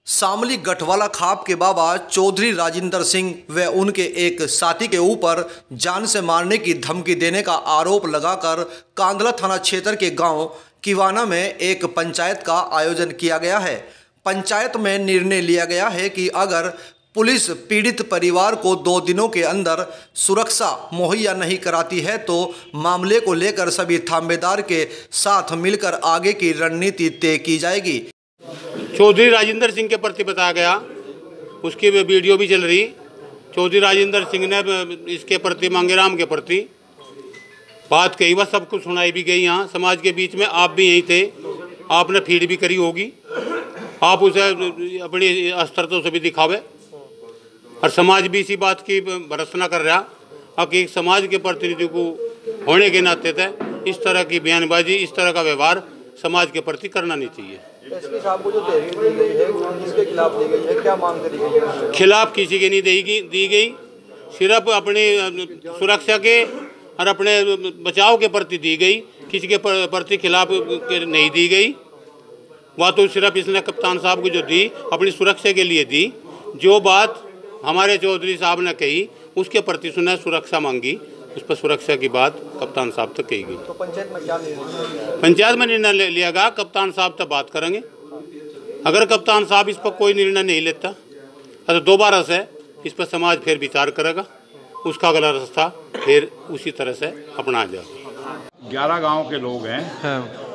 शामली गठवाला खाप के बाबा चौधरी राजिंदर सिंह व उनके एक साथी के ऊपर जान से मारने की धमकी देने का आरोप लगाकर कांदला थाना क्षेत्र के गांव किवाना में एक पंचायत का आयोजन किया गया है। पंचायत में निर्णय लिया गया है कि अगर पुलिस पीड़ित परिवार को 2 दिनों के अंदर सुरक्षा मुहैया नहीं कराती है तो मामले को लेकर सभी थानेदार के साथ मिलकर आगे की रणनीति तय की जाएगी। चौधरी राजिंदर सिंह के प्रति बताया गया, उसकी वीडियो भी चल रही। चौधरी राजिंदर सिंह ने इसके प्रति मांगेराम के प्रति बात कही, वह सब कुछ सुनाई भी गई। यहाँ समाज के बीच में आप भी यहीं थे, आपने फीड भी करी होगी, आप उसे अपनी अस्त्रता से भी दिखावे और समाज भी इसी बात की भर्त्सना कर रहा और कि समाज के प्रतिनिधि को होने के नाते थे इस तरह की बयानबाजी, इस तरह का व्यवहार समाज के प्रति करना नहीं चाहिए। एसपी साहब को जो तहरीर दी गई है किसके खिलाफ दी गई है, क्या मांग करी गई है? खिलाफ किसी के नहीं दी गई, सिर्फ अपनी सुरक्षा के और अपने बचाव के प्रति दी गई, किसी के प्रति खिलाफ नहीं दी गई। वह तो सिर्फ इसने कप्तान साहब को जो दी अपनी सुरक्षा के लिए दी। जो बात हमारे चौधरी साहब ने कही उसके प्रति उसने सुरक्षा मांगी, उस पर सुरक्षा की बात कप्तान साहब तक कही गई। तो पंचायत में क्या निर्णय? पंचायत में निर्णय लिया गया, कप्तान साहब तक बात करेंगे। अगर कप्तान साहब इस पर कोई निर्णय नहीं लेता तो दोबारा से इस पर समाज फिर विचार करेगा, उसका अगला रास्ता फिर उसी तरह से अपना जाएगा। 11 गांव के लोग हैं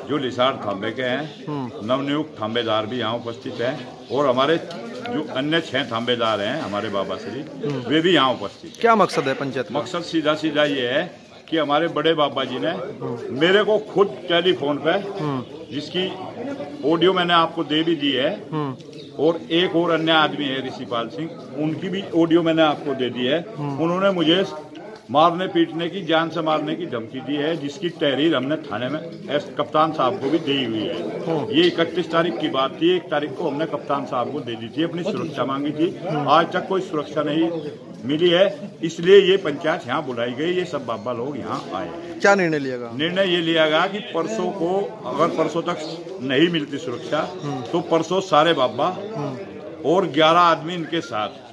जो लिसाड़ थांबे के हैं, नवनियुक्त थांबेदार भी यहाँ उपस्थित हैं और हमारे जो अन्य 6 थांबेदार हैं हमारे बाबा श्री, वे भी यहाँ उपस्थित। क्या मकसद है पंचायत? मकसद सीधा ये है कि हमारे बड़े बाबा जी ने मेरे को खुद टेलीफोन पे, जिसकी ऑडियो मैंने आपको दे भी दी है, और एक और अन्य आदमी है ऋषिपाल सिंह, उनकी भी ऑडियो मैंने आपको दे दी है। उन्होंने मुझे मारने पीटने की, जान से मारने की धमकी दी है, जिसकी तहरीर हमने थाने में कप्तान साहब को भी दी हुई है। ये 31 तारीख की बात थी, 1 तारीख को हमने कप्तान साहब को दे दी थी, अपनी सुरक्षा मांगी थी। आज तक कोई सुरक्षा नहीं मिली है, इसलिए ये पंचायत यहाँ बुलाई गई, ये सब बाबा लोग यहाँ आए। क्या निर्णय लिया गया? निर्णय ये लिया गया कि परसों को, अगर परसों तक नहीं मिलती सुरक्षा तो परसों सारे बाबा और 11 आदमी इनके साथ,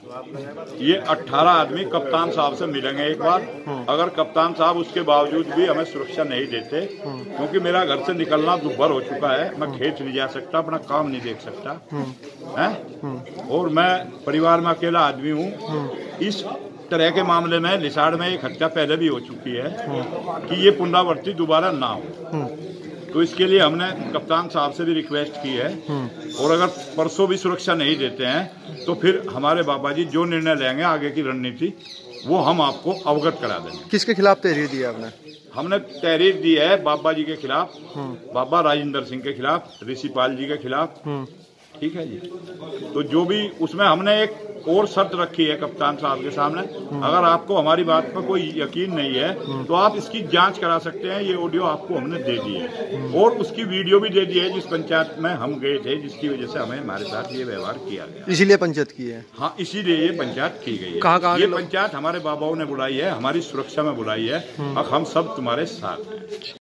ये 18 आदमी कप्तान साहब से मिलेंगे एक बार। अगर कप्तान साहब उसके बावजूद भी हमें सुरक्षा नहीं देते, क्योंकि मेरा घर से निकलना दुभर हो चुका है, मैं खेत नहीं जा सकता, अपना काम नहीं देख सकता है, और मैं परिवार में अकेला आदमी हूँ। इस तरह के मामले में लिसाड़ में एक हत्या पहले भी हो चुकी है कि ये पुनरावृत्ति दोबारा ना हो, तो इसके लिए हमने कप्तान साहब से भी रिक्वेस्ट की है। और अगर परसों भी सुरक्षा नहीं देते हैं तो फिर हमारे बाबा जी जो निर्णय लेंगे आगे की रणनीति, वो हम आपको अवगत करा देंगे। किसके खिलाफ तहरीर दी है आपने? हमने तहरीर दी है बाबा जी के खिलाफ, बाबा राजिंदर सिंह के खिलाफ, ऋषिपाल जी के खिलाफ। ठीक है जी। तो जो भी उसमें हमने एक और शर्त रखी है कप्तान साहब के सामने, अगर आपको हमारी बात पर कोई यकीन नहीं है तो आप इसकी जांच करा सकते हैं। ये ऑडियो आपको हमने दे दी है और उसकी वीडियो भी दे दी है, जिस पंचायत में हम गए थे, जिसकी वजह से हमें हमारे साथ ये व्यवहार किया गया। इसीलिए पंचायत की है? हाँ, इसीलिए ये पंचायत की गई है। कहाँ ये पंचायत हमारे बाबाओं ने बुलाई है, हमारी सुरक्षा में बुलाई है, अब हम सब तुम्हारे साथ हैं।